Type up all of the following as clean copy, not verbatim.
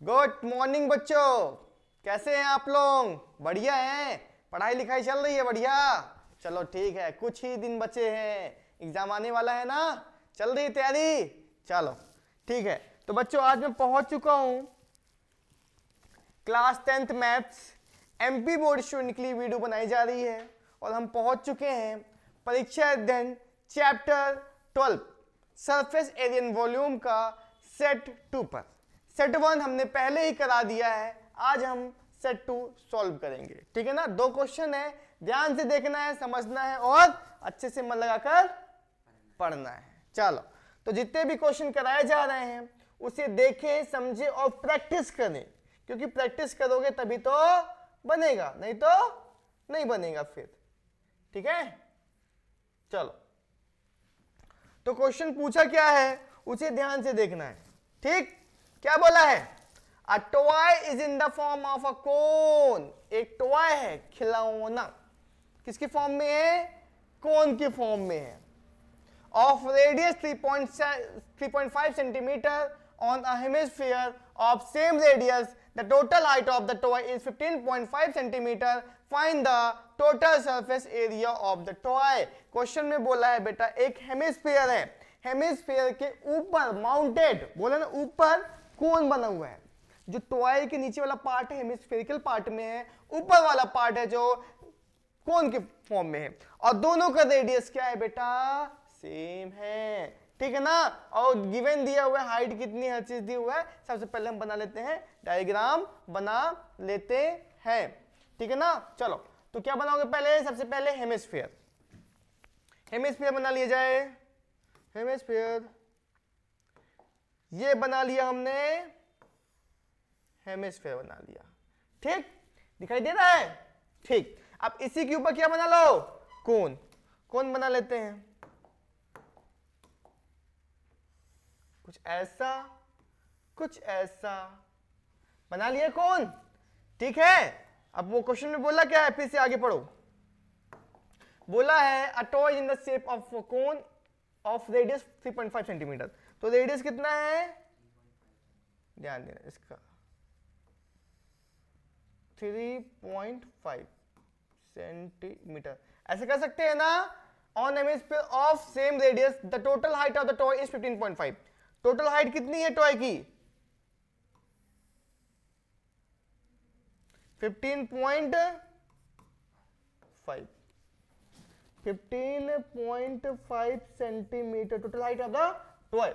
Good morning बच्चों, कैसे हैं आप लोग? बढ़िया हैं? पढ़ाई लिखाई चल रही है? बढ़िया। चलो ठीक है, कुछ ही दिन बचे हैं, एग्जाम आने वाला है ना। चल रही तैयारी? चलो ठीक है। तो बच्चों आज मैं पहुंच चुका हूं class 10th maths MP board student के लिए वीडियो बनाई जा रही है और हम पहुंच चुके हैं परीक्षा अध्ययन चैप्टर 12 सरफेस एरिया वॉल्यूम का सेट 2 पर। सेट 1 हमने पहले ही करा दिया है, आज हम सेट 2 सॉल्व करेंगे। ठीक है ना? 2 क्वेश्चन है, ध्यान से देखना है, समझना है और अच्छे से मन लगाकर पढ़ना है। चलो, तो जितने भी क्वेश्चन कराए जा रहे हैं उसे देखें, समझे और प्रैक्टिस करें, क्योंकि प्रैक्टिस करोगे तभी तो बनेगा, नहीं तो नहीं बनेगा फिर। ठीक है? चलो, तो क्वेश्चन पूछा क्या है उसे ध्यान से देखना है। ठीक, क्या बोला है? A toy is in the form of a cone. एक टॉय है, खिलौना, किसकी फॉर्म में है? कोन की फॉर्म में है। Of radius 3.5 centimetre on a hemisphere of same radius, the total height of the toy is 15.5 centimeter. Find the total surface area of the toy. Question में बोला है बेटा एक हेमिस्फीयर है, हेमिस्फीयर के ऊपर माउंटेड, बोला ना ऊपर कोन बना हुआ है। जो टॉय के नीचे वाला पार्ट है हेमिस्फेरिकल पार्ट में है, ऊपर वाला पार्ट है जो कोन के फॉर्म में है, और दोनों का रेडियस क्या है बेटा? सेम है। ठीक है ना? और गिवन दिया हुआ है हाइट कितनी, हर चीज दी हुआ है। सबसे पहले हम बना लेते हैं, डायग्राम बना लेते हैं। ठीक है ना? चलो, तो क्या बनाओगे पहले? सबसे पहले हेमिस्फीयर, हेमिस्फीयर बना लिया जाए। हेमिस्फीयर ये बना लिया हमने, हेमिस्फीयर बना लिया। ठीक, दिखाई दे रहा है? ठीक, अब इसी के ऊपर क्या बना लो? कोन। कोन बना लेते हैं, कुछ ऐसा कुछ ऐसा बना लिया कोन। ठीक है, अब वो क्वेश्चन में बोला क्या है, फिर से आगे पढ़ो। बोला है a toy in the shape of cone of radius 3.5 centimetre. तो रेडियस कितना है? ध्यान देना इसका, 3.5 सेंटीमीटर। ऐसे कर सकते हैं ना? On hemisphere of same radius the total height of the toy is 15.5। Total height कितनी है टॉय की? 15.5 centimetre total height of the toy.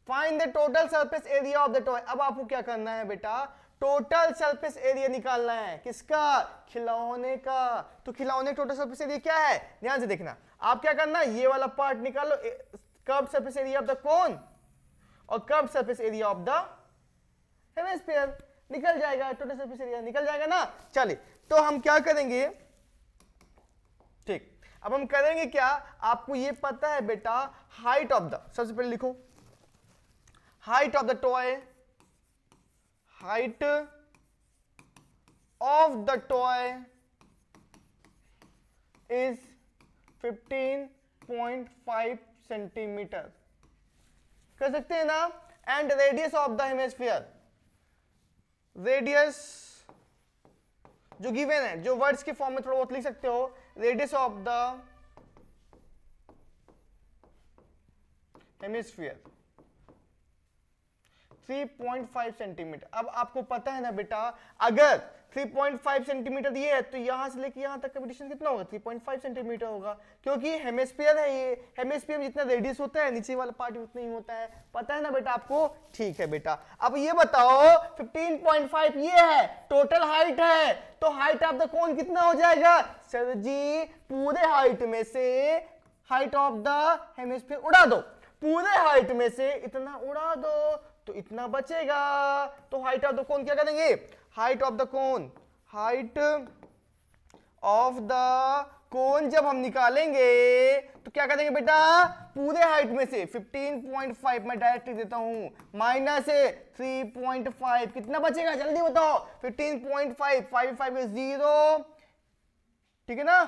Find the total surface area of the toy. अब आपको क्या करना है बेटा? टोटल सरफेस एरिया निकालना है। किसका? खिलौने का। तो खिलौने टोटल सरफेस एरिया क्या है? ध्यान से देखना। आप क्या करना, ये वाला पार्ट निकालो, curve surface area of the cone और curve surface area of the hemisphere, निकल जाएगा, टोटल सरफेस एरिया निकल जाएगा ना। चलिए, तो हम क्या करेंगे? ठीक, अब हम करेंगे क्या? आपको ये पता है बेटा हाइट ऑफ द, सबसे पहले लिखो height of the toy, height of the toy is 15.5 centimetre. कर सकते हैं ना? And radius of the hemisphere, radius जो गिवन है, जो वर्ड्स के फॉर्म में थोड़ा बहुत लिख सकते हो, radius of the hemisphere 3.5 centimetre. अब आपको पता है ना बेटा, अगर 3.5 सेंटीमीटर ये है तो यहां से लेके यहां तक का डिस्टेंस कितना होगा? 3.5 सेंटीमीटर होगा, क्योंकि हेमिस्फीयर है ये। हेमिस्फीयर में जितना रेडियस होता है नीचे वाला पार्ट उतना ही होता है। पता है ना बेटा आपको? ठीक है बेटा, अब ये बताओ 15.5 ये है, टोटल हाइट है, तो हाइट ऑफ द कोन कितना हो जाएगा? सर जी, पूरे हाइट में से हाइट ऑफ द हेमिस्फीयर उड़ा दो, पूरे हाइट में से इतना उड़ा दो तो इतना बचेगा। तो हाइट ऑफ द कोन क्या करेंगे? Height of the cone, height of the कोन जब हम निकालेंगे तो क्या करेंगे बेटा? पूरे हाइट में से 15.5 मैं डायरेक्ट देता हूं, माइनस 3.5 कितना बचेगा? जल्दी बताओ। 15.5, 5 0, ठीक है ना?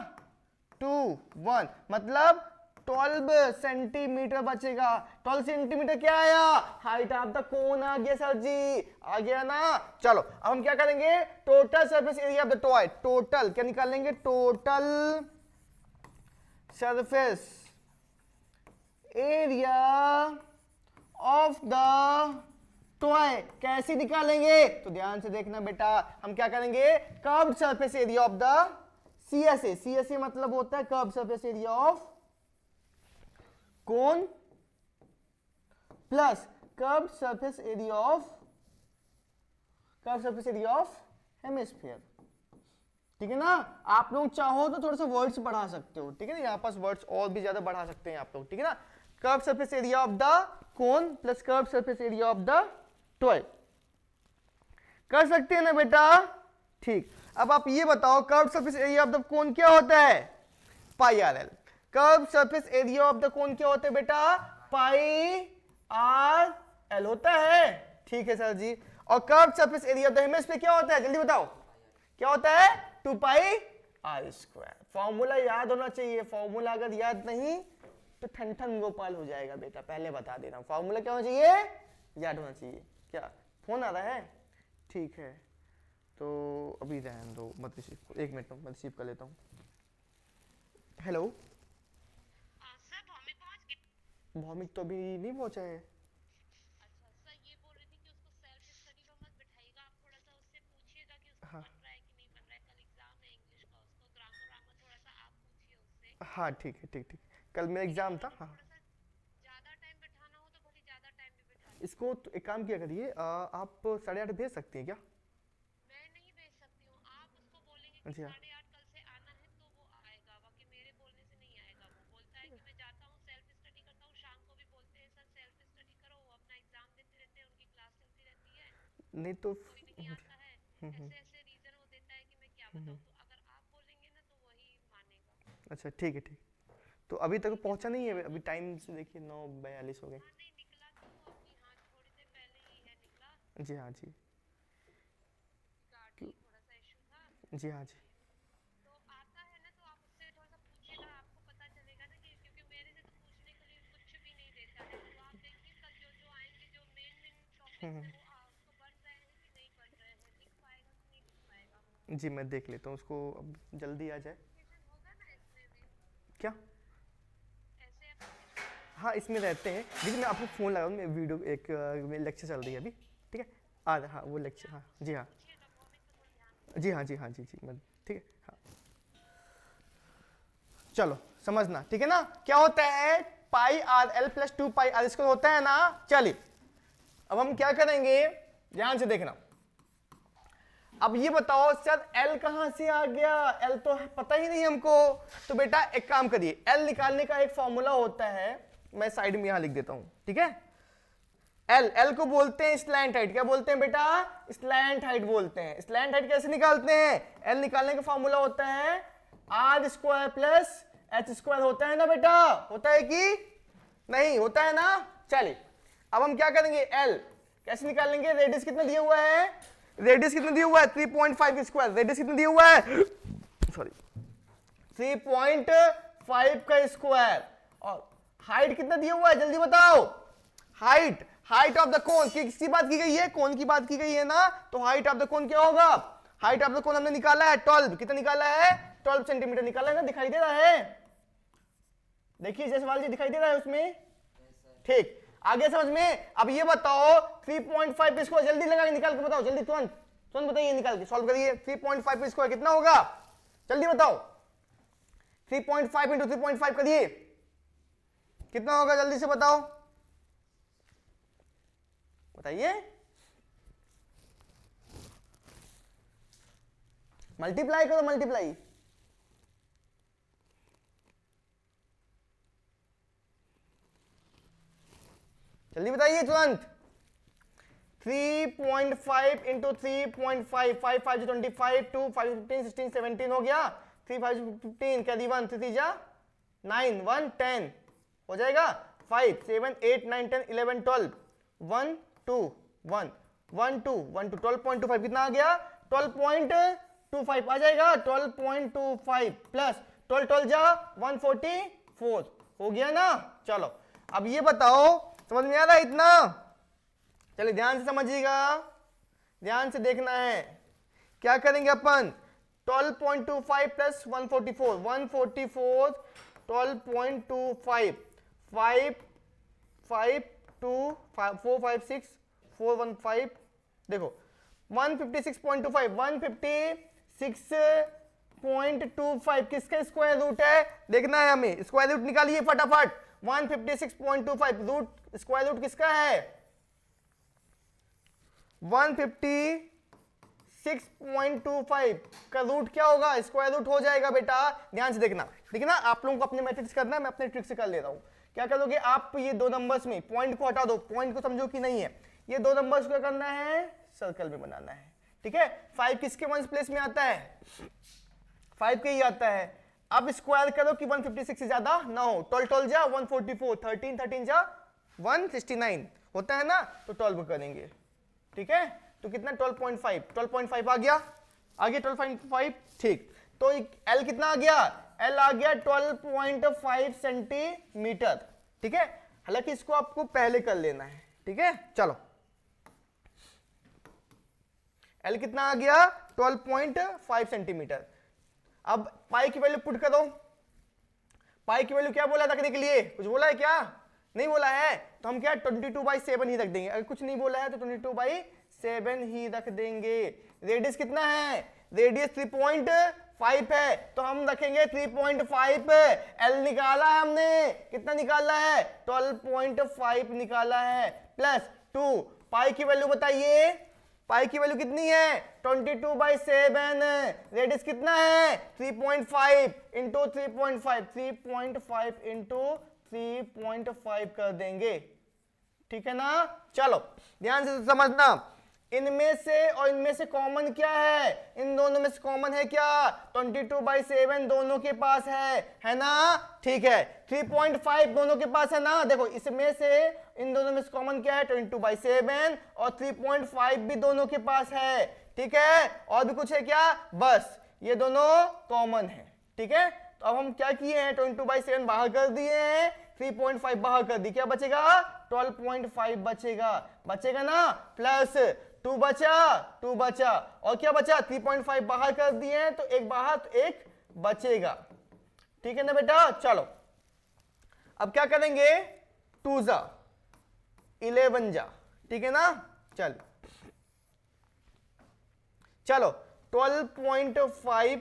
2 1 मतलब 12 सेंटीमीटर बचेगा। 12 सेंटीमीटर क्या आया? हाइट ऑफ द कोन आ गया सर जी, आ गया ना। चलो अब हम क्या करेंगे, total surface area of the toy, total क्या निकालेंगे, total surface area of the toy कैसे निकालेंगे? तो ध्यान से देखना बेटा, हम क्या करेंगे, curved surface area of the CSA, CSA मतलब होता है curved surface area of cone plus curved surface area of hemisphere. ठीक है ना। आप लोग चाहो तो थोड़ा सा वर्ड्स बढ़ा सकते हो, ठीक है ना, यहां पास वर्ड्स और भी ज्यादा बढ़ा सकते हैं आप लोग, ठीक है ना। Curved surface area of the cone plus curved surface area of the toy, कर सकते हैं ना बेटा? ठीक, अब आप ये बताओ curved surface area of the cone क्या होता है? Pi r l. Curved surface area of the cone क्या होता है बेटा? पाई आर एल होता है। ठीक है सर जी। और curved surface area of the hemisphere क्या होता है, जल्दी बताओ क्या होता है? 2 पाई आर स्क्वायर। फॉर्मूला याद होना चाहिए, फॉर्मूला अगर याद नहीं तो ठन ठन गोपाल हो जाएगा बेटा, पहले बता दे रहा हूं। फॉर्मूला क्या होना चाहिए? याद होना चाहिए। क्या फोन आ रहा है? ठीक है, तो अभी रहने दो, मत रिसीव करो, 1 मिनट में रिसीव कर लेता हूँ। हेलो सर, भौमिक पहुंच गए? भौमिक तो अभी नहीं पहुंचा है। अच्छा सर, ये बोल रही थी कि उसको सेल्फ स्टडी में मत बिठाइएगा, आप थोड़ा सा उससे पूछिएगा कि उसको हाँ बन रहा है कि नहीं बन रहा है। कल एग्जाम है इंग्लिश का, उसको ग्रामर वामर थोड़ा सा आप पूछिए उससे। हाँ ठीक है, ठीक ठीक, कल मेरा ठीक है, एग्जाम बोल था। रही थी हाँ, थोड़ा सा ज्यादा टाइम बिठाना हो तो भले ज्यादा टाइम भी बिठा इसको लीजिए। तो एक काम किया करिए, आप 8:30 भेज सकती हैं क्या? मैं नहीं भेज सकती हूँ, आप उसको बोलेंगे कि जी हाँ। 8:30 कल से आना है तो वो आएगा, बाकी मेरे बोलने से नहीं आएगा। वो बोलता है कि मैं जाता हूँ सेल्फ स्टडी करता हूँ, शाम को भी बोलते हैं सर सेल्फ स्टडी करो, वो अपना एग्जाम देते रहते हैं, उनकी क्लास चलती रहती है, नहीं तो कोई नहीं आता है। ऐसे ऐसे रीजन वो देता है कि मैं क्या बताऊँ। तो अगर आप बोलेंगे ना तो वही मानेगा। अच्छा ठीक है, ठीक। तो अभी तक ठीक है पहुंचा सर, नहीं मैं है, अभी टाइम से देखिए 9:42 हो गए। हाँ नहीं निकला तो वो अभी, हाँ थोड़ी देर पहले ही है निकला। जी हाँ जी। गाड़ी क्यों? थोड़ा सा इशू था जी हाँ जी। इसलिए। तो आता है ना तो आप उससे थोड़ा सा पूछिएगा, आपको पता चलेगा ना कि, क्योंकि मेरे से तो पूछने के लिए कुछ भी नहीं देता है। तो आप देखिए कल जो जो आएंगे, जो मेन मेन टॉपिक्स है, वो उसको बन रहे हैं कि नहीं बन रहे हैं, लिख पाएगा कि नहीं लिख पाएगा। जी मैं देख लेता हूँ उसको, अब जल्दी आ जाए। एप्लीकेशन होगा ना इसमें भी, क्या? ऐसे एप्लीकेशन होगा। हाँ इसमें रहते हैं। देखिए मैं आपको फ़ोन लगा, मैं वीडियो एक मेरी लेक्चर चल रही है अभी, ठीक है, आ रहा, हाँ वो लेक्चर, हाँ जी हाँ। पूछिएगा भौमिक को, थोड़ा ध्यान जी हाँ, जी हाँ, जी जी मैं, ठीक है हाँ। चलो समझना, ठीक है ना, क्या होता है? Pi r l plus 2 pi are square होता है ना। चलिए अब हम क्या करेंगे, ध्यान से देखना। अब ये बताओ सर L कहां से आ गया? L तो पता ही नहीं हमको। तो बेटा एक काम करिए, L निकालने का एक फॉर्मूला होता है, मैं साइड में यहां लिख देता हूं, ठीक है। L को बोलते हैं स्लैंट हाइट। क्या बोलते हैं बेटा? स्लैंट हाइट बोलते हैं। स्लैंट हाइट कैसे निकालते हैं? L निकालने का फॉर्मूला होता है R square plus H square, होता है ना बेटा? होता है कि नहीं? होता है ना। चलिए अब हम क्या करेंगे, L कैसे निकालेंगे? रेडियस कितना दिया हुआ है? रेडियस कितना दिया हुआ है? 3.5 स्क्वायर। रेडियस कितना दिया हुआ है? सॉरी 3.5 का स्क्वायर। और हाइट कितना दिया हुआ है? जल्दी बताओ। हाइट, हाइट ऑफ द कोन किसकी बात की गई है? कोन की बात की गई है ना। तो हाइट ऑफ द कोन क्या होगा? हाइट ऑफ द कोन हमने निकाला है 12। कितना निकाला है? 12 सेंटीमीटर निकाला है ना। दिखाई दे रहा है? देखिए जयसवाल जी, दिखाई दे रहा है उसमें? ठीक, आगे समझ में। अब ये बताओ 3.5 इसको जल्दी लगा के निकाल के बताओ, जल्दी तुरंत तुरंत बताइए, निकाल के सॉल्व करिए। 3.5 इसको कितना होगा? जल्दी बताओ। 3.5 इंटू 3.5 करिए, कितना होगा? जल्दी से बताओ, बताइए। मल्टीप्लाई करो, मल्टीप्लाई। जल्दी बताइए तुरंत। 3.5 इंटू 3.5, 5 5 25, 2 5 15 16 17 हो गया। 3 5 15, कैरी 1, 3 जा 9, 1 10 हो जाएगा। 5 7 8 9 10 11 12, 1 2 1 1 2 1 2, 12.25 कितना आ गया? 12.25 आ जाएगा। 12.25 प्लस 12 12 जा 144, हो गया ना। चलो अब ये बताओ, समझ में आ रहा है इतना? चलिए ध्यान से समझिएगा, ध्यान से देखना है। क्या करेंगे अपन? 12.25 प्लस 144, 144 12.25 5 5 2 4 5 6 415, देखो 156.25, 156.25 किसका स्क्वायर रूट है देखना है हमें। स्क्वायर रूट निकालिए फटाफट। 156.25 रूट, स्क्वायर रूट किसका है? 156.25 का रूट क्या होगा? स्क्वायर रूट हो जाएगा बेटा। ध्यान से देखना, ठीक है ना? आप लोगों को अपने मैथड्स करना है, मैं अपने ट्रिक से कर ले रहा हूं। क्या करोगे आप? ये दो नंबर्स में पॉइंट को हटा दो, पॉइंट को समझो कि नहीं है। ये दो नंबर्स को करना है, सर्कल में बनाना है, ठीक है? 5 किसके वंस प्लेस में आता है? 5 के ही आता है। अब स्क्वायर करो कि 156 से ज्यादा ना हो। 12 12 जा 144, 13 13 जा 169 होता है ना, तो 12 करेंगे, ठीक है? तो कितना? 12.5, 12.5 आ गया, आ गया 12.5, ठीक। तो L कितना आ गया? L आ गया 12.5 सेंटीमीटर, ठीक है? हालांकि इसको आपको पहले कर लेना है, ठीक है? चलो L कितना आ गया? 12.5 सेंटीमीटर। अब पाई की वैल्यू पुट करो। पाई की वैल्यू क्या बोला रखने के लिए? कुछ बोला है क्या? नहीं बोला है, तो हम क्या 22/7 ही रख देंगे। अगर कुछ नहीं बोला है तो 22/7 ही रख देंगे। रेडियस कितना है? रेडियस 3.5 है, तो हम रखेंगे 3.5। एल निकाला है हमने, कितना निकाला है? 12.5 निकाला है, प्लस 2। पाई की वैल्यू बताइए, पाई की वैल्यू कितनी है? 22/7। रेडियस कितना है? 3.5 इंटू 3.5, 3.5 इंटू 3.5 कर देंगे, ठीक है ना? चलो ध्यान से समझना, इनमें से और इनमें से कॉमन क्या है? इन दोनों में से कॉमन है क्या? 22/7 दोनों के पास है ना? ठीक है। 3.5 दोनों के पास है ना? देखो इसमें से इन दोनों में से कॉमन क्या है? 22/7 और 3.5 भी दोनों के पास है, ठीक है? और भी कुछ है क्या? बस ये दोनों कॉमन है, ठीक है? तो अब हम क्या किए हैं? 22/7 बाहर कर दिए हैं, 3.5 बाहर कर दी, क्या बचेगा? 12.5 बचेगा, बचेगा ना? प्लस 2 बचा, 2 बचा, और क्या बचा? 3.5 बाहर कर दिए हैं, तो एक बाहर तो एक बचेगा, ठीक है ना बेटा? चलो अब क्या करेंगे? 2 जा 11 जा, ठीक है ना? चलो 12.5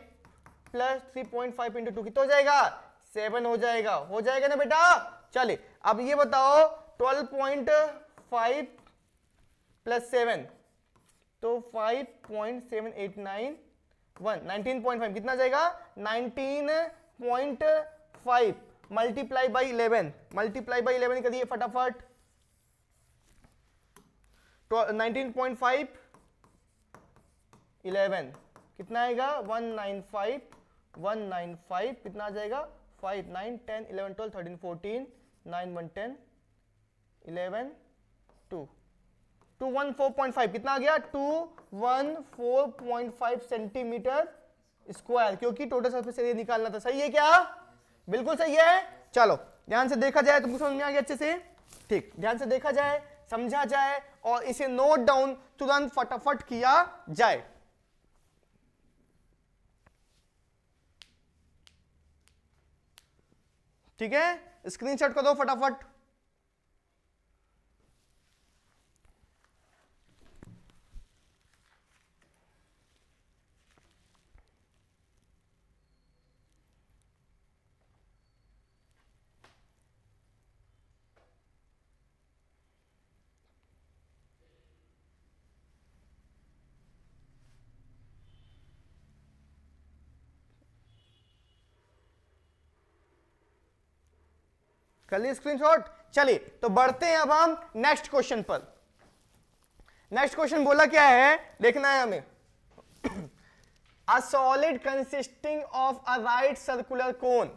प्लस 3.5 इंटू 2 कितना हो जाएगा? 7 हो जाएगा, हो जाएगा ना बेटा? चलिए अब ये बताओ 12.5 प्लस 7 तो 5.789 19.5 कितना जाएगा? 19.5 मल्टीप्लाई बाई 11, मल्टीप्लाई बाई 11 करिए फटाफट। 19.5 11 कितना आएगा? 195 195 कितना आ जाएगा? 5 9 10 11 12 13 14 9 1 10 11 2 214.5 कितना आ गया? 214.5 सेंटीमीटर स्क्वायर, क्योंकि टोटल सरफेस एरिया निकालना था। सही है क्या? बिल्कुल सही है। चलो ध्यान से देखा जाए, तुमको समझ में आ गया अच्छे से? ठीक, ध्यान से देखा जाए, समझा जाए और इसे नोट डाउन तुरंत फटाफट किया जाए। ठीक है, स्क्रीनशॉट कर दो फटाफट। कर लिए स्क्रीनशॉट? चलिए तो बढ़ते हैं अब हम नेक्स्ट क्वेश्चन पर। नेक्स्ट क्वेश्चन बोला क्या है देखना है हमें। A solid consisting of a right circular cone,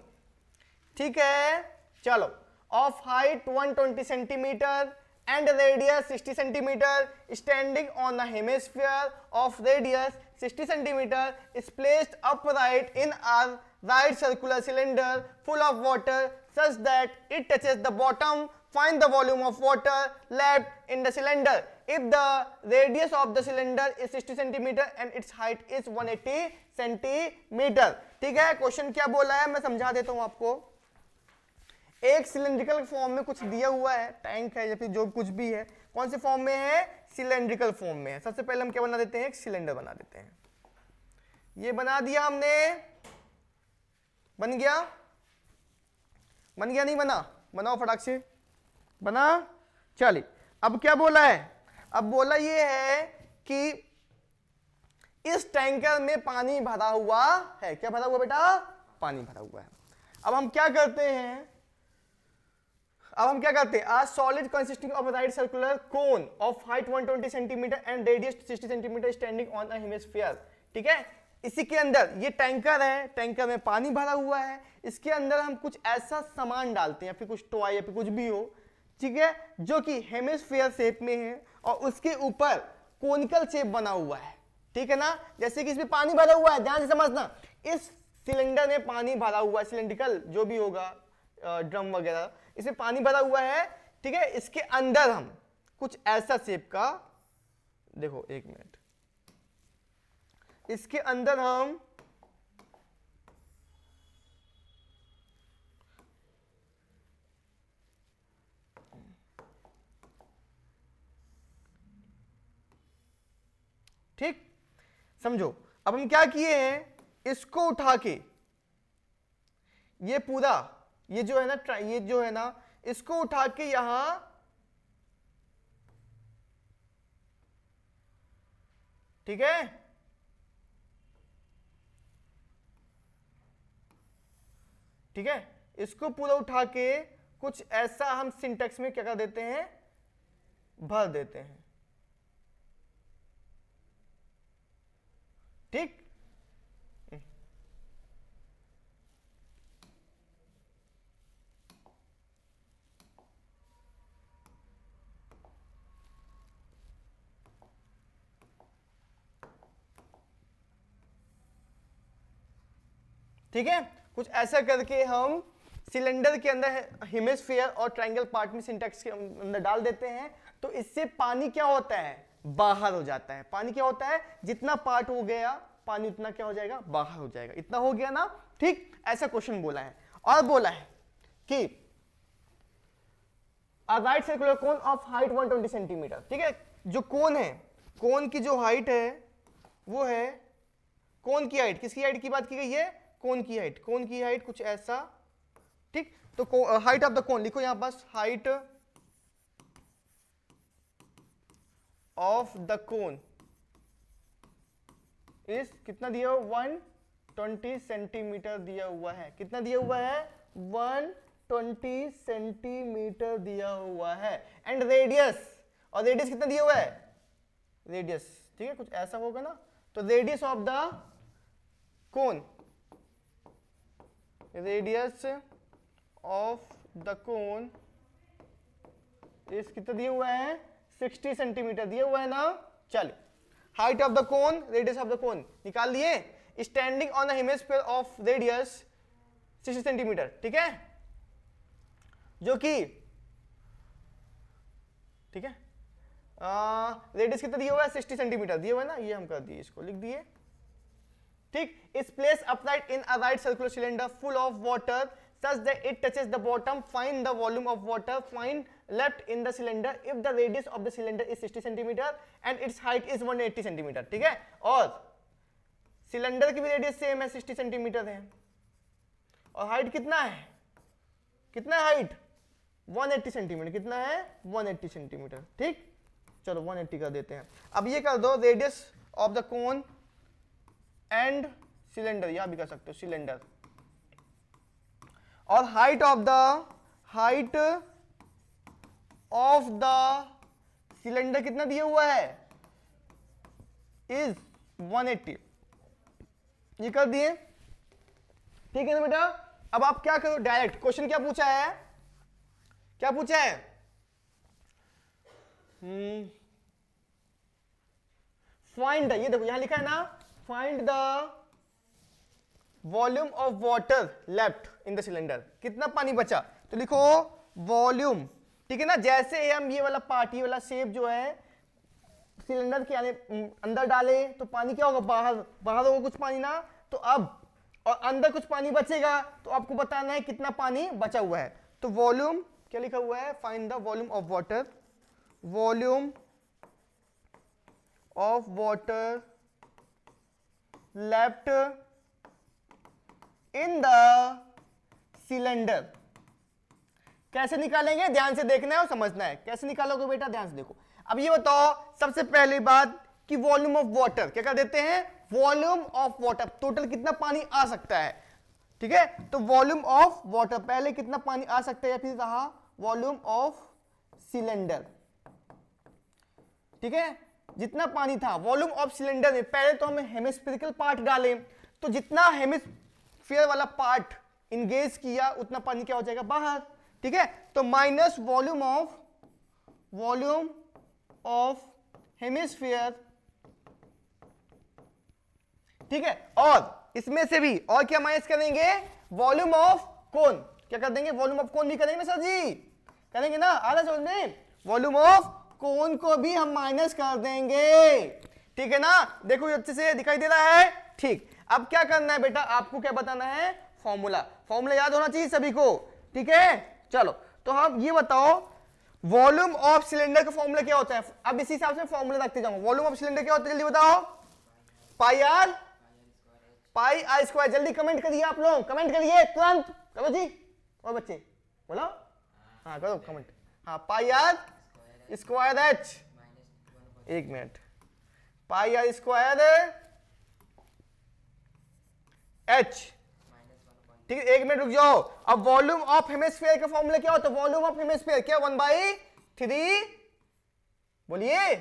ठीक है? चलो, of height 120 centimetre and radius 60 centimetre, standing on a hemisphere of radius 60 centimetre, is placed upright in a right circular cylinder full of water such that it touches the bottom. Find the volume of water left in the cylinder if the radius of the cylinder is 60 cm and its height is 180 cm. ठीक है, question क्या बोला है मैं समझा देता हूं आपको। एक सिलेंड्रिकल फॉर्म में कुछ दिया हुआ है, टैंक है या फिर जो कुछ भी है, कौन से फॉर्म में है? सिलेंड्रिकल फॉर्म में है। सबसे पहले हम क्या बना देते हैं? एक सिलेंडर बना देते हैं। ये बना दिया हमने, बन गया? बन गया नहीं बना? बनाओ फटाक से, बना। चलिए अब क्या बोला है? अब बोला ये है कि इस टैंकर में पानी भरा हुआ है। क्या भरा हुआ बेटा? पानी भरा हुआ है। अब हम क्या करते हैं? A solid consisting of a right circular cone of height 120 cm and radius 60 cm standing on a hemisphere. ठीक है, इसी के अंदर ये टैंकर है, टैंकर में पानी भरा हुआ है, इसके अंदर हम कुछ ऐसा सामान डालते हैं या फिर कुछ टॉय या फिर कुछ भी हो, ठीक है, जो कि हेमिस्फीयर शेप में है और उसके ऊपर कोनिकल शेप बना हुआ है। ठीक है ना, जैसे कि इसमें पानी भरा हुआ है, ध्यान से समझना, इस सिलेंडर में पानी भरा हुआ है, सिलेंड्रिकल जो भी होगा ड्रम वगैरह, इसमें पानी भरा हुआ है। ठीक है, इसके अंदर हम कुछ ऐसा शेप का, देखो एक मिनट, इसके अंदर हम ठीक समझो। अब हम क्या किए हैं, इसको उठा के ये पूरा ये जो है ना इसको उठा के यहां ठीक है, ठीक है, इसको पूरा उठा के कुछ ऐसा हम सिंटेक्स में क्या कर देते हैं, भर देते हैं। ठीक, ठीक है, कुछ ऐसा करके हम सिलेंडर के अंदर हेमिस्फीयर और ट्रायंगल पार्ट में सिंटेक्स के अंदर डाल देते हैं, तो इससे पानी क्या होता है, बाहर हो जाता है। पानी क्या होता है, जितना पार्ट हो गया पानी उतना क्या हो जाएगा, बाहर हो जाएगा। इतना हो गया ना, ठीक, ऐसा क्वेश्चन बोला है। और बोला है कि a right circular cone of height 120 centimetre. ठीक है, जो कोन है, कोन की जो हाइट है वो है, कोन की हाइट, किसकी हाइट की बात की गई है, कोन की हाइट, कोन की हाइट कुछ ऐसा। ठीक, तो हाइट ऑफ द कोन लिखो यहां पास, हाइट ऑफ द कोन इस कितना दिया हुआ, 120 सेंटीमीटर दिया हुआ है। कितना दिया हुआ है, 120 सेंटीमीटर दिया हुआ है। एंड रेडियस, और रेडियस कितना दिया हुआ है, रेडियस, ठीक है, कुछ ऐसा होगा ना, तो radius of the cone, radius of the कोन इस कितना दिया हुआ है, 60 सेंटीमीटर दिया हुआ है ना। चलिए, height of the cone, radius of the कोन निकाल लिए, standing on the hemisphere of radius 60 centimetre. ठीक है, जो कि ठीक है, रेडियस कितना दिया हुआ है, 60 सेंटीमीटर दिया हुआ है ना, ये हम कर दिए, इसको लिख दिए। ठीक, is placed upright in a right circular cylinder full of water such that it touches the bottom. Find the volume of water find left in the cylinder if the radius of the cylinder is 60 cm and its height is 180 cm. ठीक है, और cylinder की भी radius same है, 60 centimetre है, और height कितना है, कितना है हाइट, 180 सेंटीमीटर। कितना है, 180 सेंटीमीटर। ठीक, चलो 180 कर देते हैं। अब ये कर दो, radius of the cone and cylinder, यहां भी कर सकते हो सिलेंडर, और हाइट ऑफ द सिलेंडर कितना दिया हुआ है, इज 180। ये कर दिए, ठीक है ना बेटा। अब आप क्या करो, डायरेक्ट क्वेश्चन क्या पूछा है, क्या पूछा है, फाइंड, ये देखो यहां लिखा है ना, find the volume of water left in the cylinder. कितना पानी बचा, तो लिखो वॉल्यूम, ठीक है ना। जैसे हम ये वाला पार्ट, ये वाला शेप जो है सिलेंडर के अंदर डाले तो पानी क्या होगा, बाहर बाहर होगा कुछ पानी ना, तो अब और अंदर कुछ पानी बचेगा, तो आपको बताना है कितना पानी बचा हुआ है। तो वॉल्यूम क्या लिखा हुआ है, find the volume of water, volume of water left in the cylinder. कैसे निकालेंगे, ध्यान से देखना है और समझना है। कैसे निकालोगे बेटा, ध्यान से देखो। अब ये बताओ सबसे पहली बात कि वॉल्यूम ऑफ वाटर क्या कर देते हैं, वॉल्यूम ऑफ वाटर, टोटल कितना पानी आ सकता है, ठीक है। तो वॉल्यूम ऑफ वाटर पहले कितना पानी आ सकता है, या फिर रहा वॉल्यूम ऑफ सिलेंडर, ठीक है। जितना पानी था वॉल्यूम ऑफ सिलेंडर में, पहले तो हमें हेमिस्फेरिकल पार्ट डाले, तो जितना हेमिस्फीयर वाला पार्ट इंगेज किया उतना पानी क्या हो जाएगा, बाहर, ठीक है। तो माइनस वॉल्यूम ऑफ हेमिस्फीयर, ठीक है। और इसमें से भी और क्या माइनस करेंगे, वॉल्यूम ऑफ कोन, क्या कर देंगे, वॉल्यूम ऑफ कोन भी करेंगे ना सर जी, करेंगे ना, आ रहा समझ में। वॉल्यूम ऑफ कोन को भी हम माइनस कर देंगे, ठीक है ना। देखो ये अच्छे से दिखाई दे रहा है, ठीक। अब क्या करना है बेटा, आपको क्या बताना है, फॉर्मूला, फॉर्मूला याद होना चाहिए सभी को, ठीक है। चलो तो हम ये बताओ वॉल्यूम ऑफ सिलेंडर का फॉर्मूला क्या होता है। अब इसी हिसाब से फॉर्मूला रखते जाऊंगा। वॉल्यूम ऑफ सिलेंडर क्या होता है, जल्दी बताओ, पाई आर स्क्वायर। जल्दी कमेंट करिए आप लोग, कमेंट करिए तुरंत, करो जी, और बच्चे बोलो, हाँ करो कमेंट, हाँ पाई आर स्क्वायर एच, एक मिनट, पाई आर स्क्वायर एच, ठीक है। एक मिनट रुक जाओ। अब वॉल्यूम ऑफ हेमिस्फीयर का फॉर्मूला क्या होता है, वॉल्यूम ऑफ हेमिस्फीयर क्या, 1/3, बोलिए,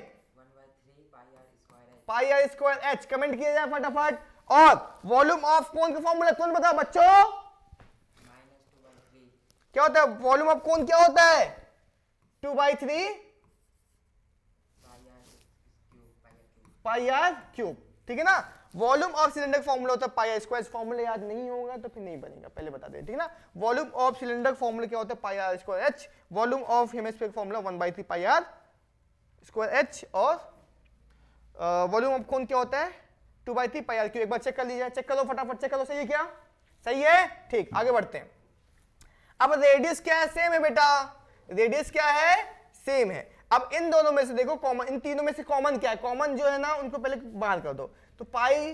pi are square H, comment किया जाए फटाफट। और वॉल्यूम ऑफ कोन का फॉर्मूला कौन बताओ बच्चों, क्या होता है, वॉल्यूम ऑफ कोन क्या होता है, 2/3 पाई आर क्यूब, ठीक है ना। वॉल्यूम ऑफ सिलेंडर फॉर्मूला होता है पाई आर स्क्वायर। फॉर्मूला याद नहीं होगा तो फिर नहीं बनेगा, पहले बता दें, ठीक है ना। वॉल्यूम ऑफ सिलेंडर फॉर्मूला क्या होता है, pi are square h. Volume of hemisphere formula 1/3 pi are square h. और वॉल्यूम ऑफ कोन क्या होता है, 2/3 पाई आर क्यूब। एक बार चेक कर लीजिए, चेक करो फटाफट, चेक करो, सही है क्या, सही है, ठीक। आगे बढ़ते हैं। अब रेडियस क्या है, सेम है बेटा, रेडियस क्या है, सेम है। अब इन दोनों में से देखो कॉमन, इन तीनों में से कॉमन क्या है, कॉमन जो है ना उनको पहले बाहर कर दो। तो पाई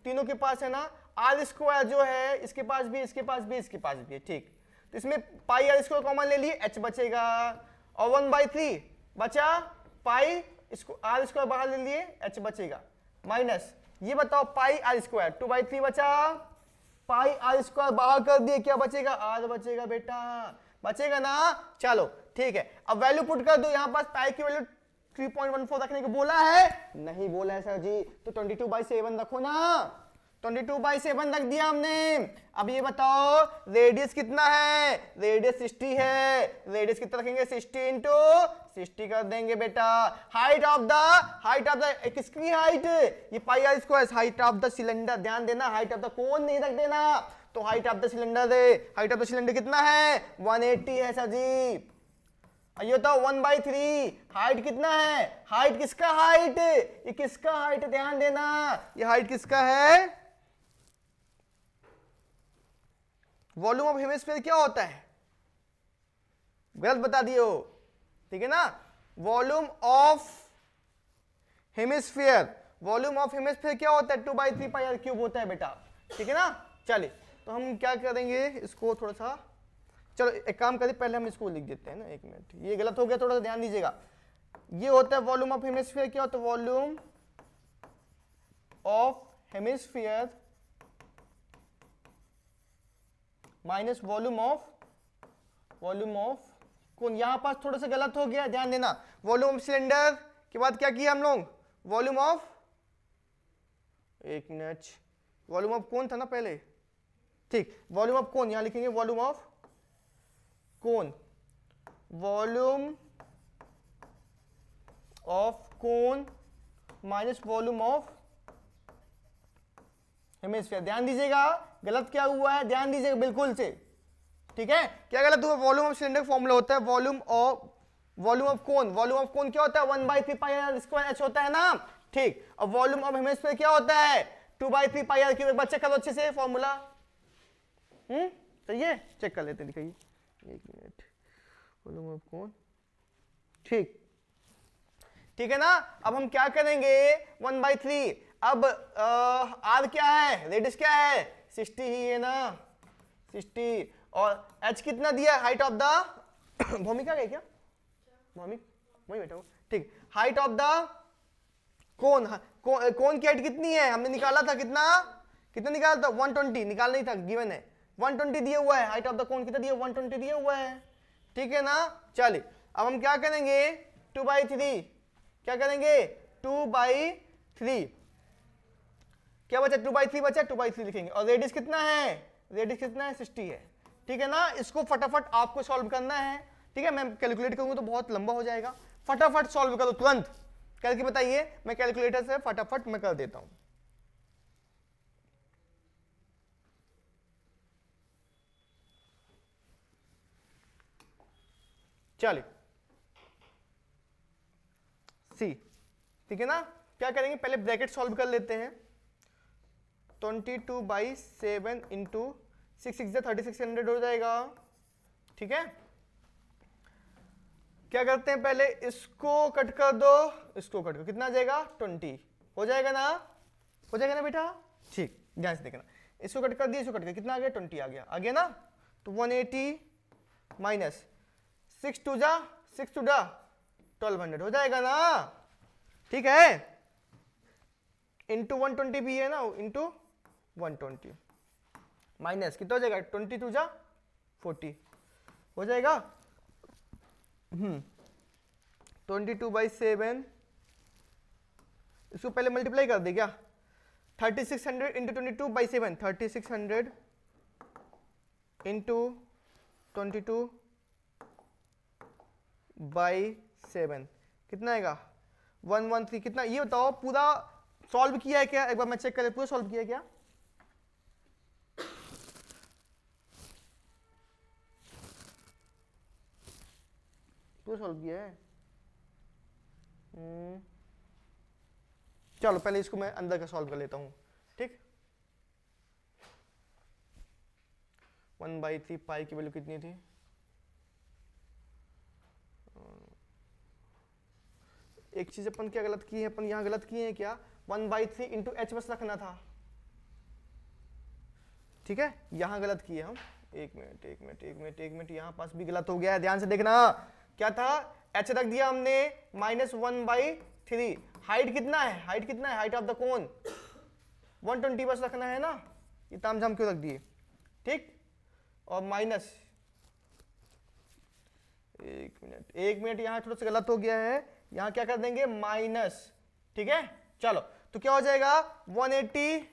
तीनों के पास है ना, आर स्क्वायर जो है इसके पास भी, इसके पास भी, इसके पास भी है, ठीक। तो इसमें पाई आर स्क्वायर कॉमन ले लिए, एच बचेगा, और 1/3 बचा, पाई इसको आर स्क्वायर बाहर ले लिए, एच बचेगा, माइनस ये बताओ पाई आर स्क्वायर 2/3 बचा, पाई आर स्क्वायर बाहर कर दिए, क्या बचेगा, आर बचेगा बेटा, बचेगा ना। चलो ठीक है, अब वैल्यू पुट कर दो। यहां पास पाई की वैल्यू 3.14 रखने को बोला है, नहीं बोला है सर जी, तो 22/7 रखो ना, 22/7 रख दिया हमने। अब ये बताओ रेडियस कितना है, रेडियस 60 है, रेडियस कितना रखेंगे, 60 इंटू 60 कर देंगे बेटा। हाइट ऑफ द किसकी हाइट, ये pi are square, height of the cylinder, ध्यान देना, हाइट ऑफ द कोन नहीं रख देना। तो हाइट ऑफ द सिलेंडर है, हाइट ऑफ द सिलेंडर कितना है, 180 है सर जी। ये तो 1/3, हाइट कितना है, हाइट किसका हाइट, ये किसका हाइट, ध्यान देना, ये हाइट किसका है। वॉल्यूम ऑफ हेमिस्फीयर क्या होता है, गलत बता दिए हो, ठीक है ना। Volume of hemisphere, volume of hemisphere क्या होता है, 2/3 पाई आर क्यूब होता है बेटा, ठीक है ना। चलिए तो हम क्या करेंगे, इसको थोड़ा सा, चलो एक काम करें, पहले हम इसको लिख देते हैं ना, एक मिनट, ये गलत हो गया, थोड़ा सा ध्यान दीजिएगा। ये होता है वॉल्यूम ऑफ हेमिस्फीयर, क्या होता है, volume of hemisphere minus volume of कौन, यहां पास थोड़ा सा गलत हो गया, ध्यान देना। वॉल्यूम ऑफ सिलेंडर के बाद क्या किया हम लोग, वॉल्यूम ऑफ, एक मिनट, वॉल्यूम ऑफ कौन था ना पहले, ठीक, वॉल्यूम ऑफ कौन यहां लिखेंगे, volume of cone, volume of cone minus volume of hemisphere. ध्यान दीजिएगा, गलत क्या हुआ है, ध्यान दीजिएगा बिल्कुल से, ठीक है, क्या गलत हुआ? वॉल्यूम ऑफ सिलेंडर फॉर्मूला होता है volume of cone. Volume of cone क्या होता है? 1/3πr² होता है ना, ठीक। और वॉल्यूम ऑफ हेमिस्फीयर क्या होता है? 2/3πr³। एक बार चेक करो अच्छे से फॉर्मूला। सही है, चेक कर लेते हैं, दिखाइए 1 मिनट। वॉल्यूम ऑफ कोन, ठीक ठीक है ना। अब हम क्या करेंगे? 1/3। अब आर क्या है? रेडियस क्या है? 60 ही है ना, 60। और एच कितना दिया? हाइट ऑफ द भौमिक आ गया क्या? भौमिक वही बैठा हूँ, ठीक। हाइट ऑफ द कोन, कोन की हाइट कितनी है? हमने निकाला था, कितना कितना निकाला था? 120 निकाल नहीं था, गिवन है 120 दिया हुआ है। हाइट ऑफ द कोन कितना दिया? 120 दिया हुआ है, ठीक है ना। चलिए अब हम क्या करेंगे? 2/3। क्या करेंगे? 2/3। क्या बचा? 2/3 बचा, 2/3 लिखेंगे। और रेडियस कितना है? रेडियस कितना है? 60 है, ठीक है ना। इसको फटाफट आपको सॉल्व करना है, ठीक है। मैं कैलकुलेट करूंगा तो बहुत लंबा हो जाएगा, फटाफट सॉल्व करो तुरंत करके बताइए। मैं कैलकुलेटर से फटाफट मैं कर देता हूं। चलिए सी, ठीक है ना। क्या करेंगे? पहले ब्रैकेट सॉल्व कर लेते हैं। 22/7 इंटू 6 6 3600 हो जाएगा, ठीक है। क्या करते हैं? पहले इसको कट कर दो, इसको कट कर, कितना आ जाएगा? 20 हो जाएगा ना, हो जाएगा ना बेटा, ठीक। ध्यान से देखना, इसको कट कर दिया, इसको कट कर, कितना आ गया? 20 आ गया ना। तो 180 माइनस 6 2 जा 1200 हो जाएगा ना, ठीक है। इंटू 120 भी है ना, इंटू 120 माइनस कितना हो जाएगा? 22 जा 40 हो जाएगा। 22/7, इसको पहले मल्टीप्लाई कर दे क्या? 3600 इंटू 22/7, 3600 इंटू 22/7 कितना आएगा? 113। कितना ये बताओ? पूरा सॉल्व किया है क्या? एक बार मैं चेक करें, पूरा सॉल्व किया है क्या? पूरा सॉल्व किया है। चलो पहले इसको मैं अंदर का सॉल्व कर लेता हूं, ठीक। 1/3 पाई की वैल्यू कितनी थी? एक चीज अपन क्या गलत की है? अपन यहां गलत किए हैं क्या? 1/3 इंटू एच बस रखना था, ठीक है। यहां गलत किए हम। एक मिनट, यहां पास भी गलत हो गया है, ध्यान से देखना। क्या था? एच रख दिया हमने -1/3। हाइट कितना है? हाइट कितना है? हाइट ऑफ द कोन 120 बस रखना है ना, ये तामझाम क्यों रख दिए, ठीक। और माइनस, एक मिनट यहां थोड़ा सा गलत हो गया है, यहां क्या कर देंगे? माइनस, ठीक है। चलो तो क्या हो जाएगा? 180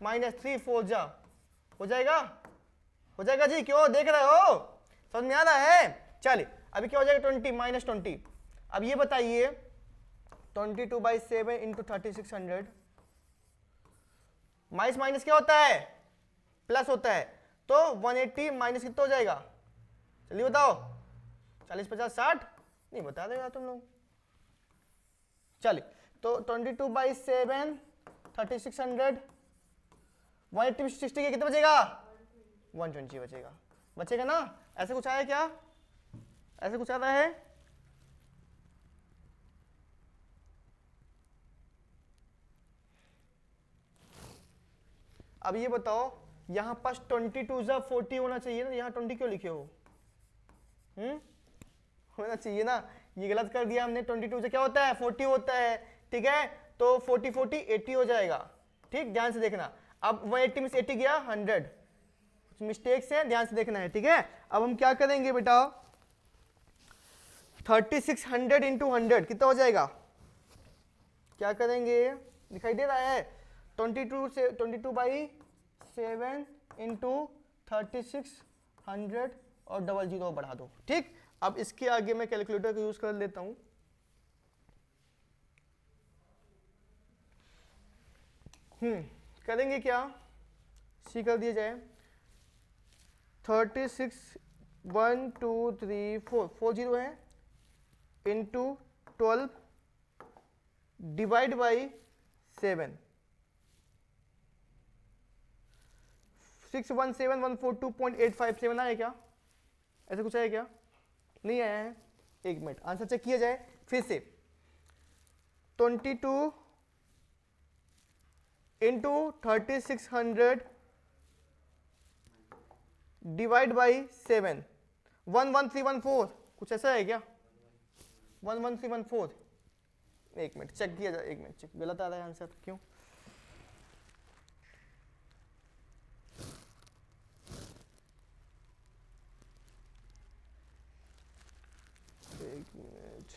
माइनस 3 4 जा हो जाएगा, हो जाएगा जी। क्यों देख रहे हो? समझ में आ रहा है? चलिए अभी क्या हो जाएगा? 20 माइनस 20। अब ये बताइए 22/7 इंटू 3600, माइनस माइनस क्या होता है? प्लस होता है। तो 180 माइनस कितना हो जाएगा? चलिए बताओ, 40 50 60 नहीं बता देगा तुम लोग। चलिए तो 22/7 3600 180 60 के कितना बचेगा? 120 बचेगा, बचेगा ना। ऐसे कुछ आया क्या? ऐसे कुछ आता है? अब ये बताओ, यहां पास 22 जा 40 होना चाहिए ना, यहां 20 क्यों लिखे हो? होना चाहिए ना, ये गलत कर दिया हमने। 22 से क्या होता है? 40 होता है, ठीक है। तो 40 40 80 हो जाएगा, ठीक। ध्यान से देखना, अब 180 में से 80 गया 100, कुछ मिस्टेक्स हैं, ध्यान से देखना है, ठीक है। अब हम क्या करेंगे बेटा? 3600 इंटू 100 कितना हो जाएगा? क्या करेंगे? दिखाई दे रहा है? 22/7 इंटू 3600 और 00 बढ़ा दो, ठीक। अब इसके आगे मैं कैलकुलेटर का यूज कर लेता हूं। करेंगे क्या? सी कर दिया जाए 36 1 2 3 4 4 जीरो है इंटू 12 डिवाइड बाई 7 617,142.857 आया क्या? ऐसा कुछ आया क्या? नहीं आया है। एक मिनट आंसर चेक किया जाए फिर से। 22 इंटू 3600 डिवाइड बाई 7 11314 कुछ ऐसा है क्या? 11314 एक मिनट चेक किया जाए। एक मिनट चेक गलत आ रहा है आंसर क्यों? एक मिनट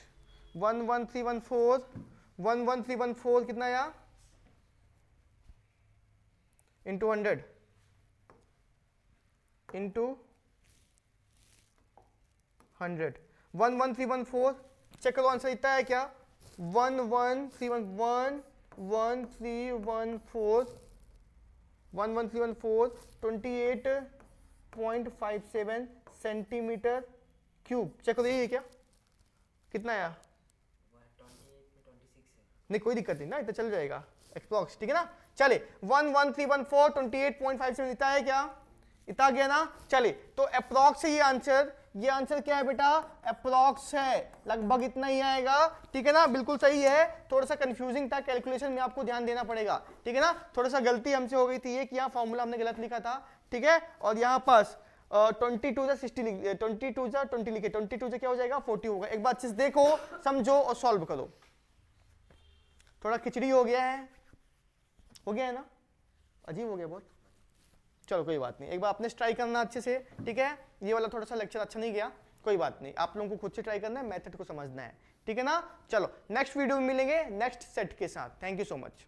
11314 कितना आया इंटू 100 इंटू 100 11314 चेक करो आंसर इतना है क्या? 11314 28.57 सेंटीमीटर क्यूब। चेक करो ये क्या कितना आया? नहीं कोई दिक्कत नहीं ना, इतना चल जाएगा अप्रोक्स, ठीक है ना। चले 11314 28.57 इतना है क्या? इतना गया ना। चले तो अप्रोक्स है ये आंसर क्या है बेटा? अप्रोक्स है, लगभग इतना ही आएगा, ठीक है ना। बिल्कुल सही है, थोड़ा सा कंफ्यूजिंग था कैलकुलेशन में, आपको ध्यान देना पड़ेगा, ठीक है ना। थोड़ा सा गलती हमसे हो गई थी ये कि यहाँ फॉर्मूला हमने गलत लिखा था, ठीक है। और यहाँ पास 22 जा 60 लिखे, 22 जा 20 लिखे, 22 जा क्या हो जाएगा 40 होगा। एक बार अच्छे से देखो समझो और सॉल्व करो। थोड़ा खिचड़ी हो गया है ना, अजीब हो गया बहुत। चलो कोई बात नहीं, एक बार आपने ट्राई करना अच्छे से, ठीक है। ये वाला थोड़ा सा लेक्चर अच्छा नहीं गया, कोई बात नहीं, आप लोगों को खुद से ट्राई करना है, मेथड को समझना है, ठीक है ना। चलो नेक्स्ट वीडियो में मिलेंगे नेक्स्ट सेट के साथ। Thank you so much.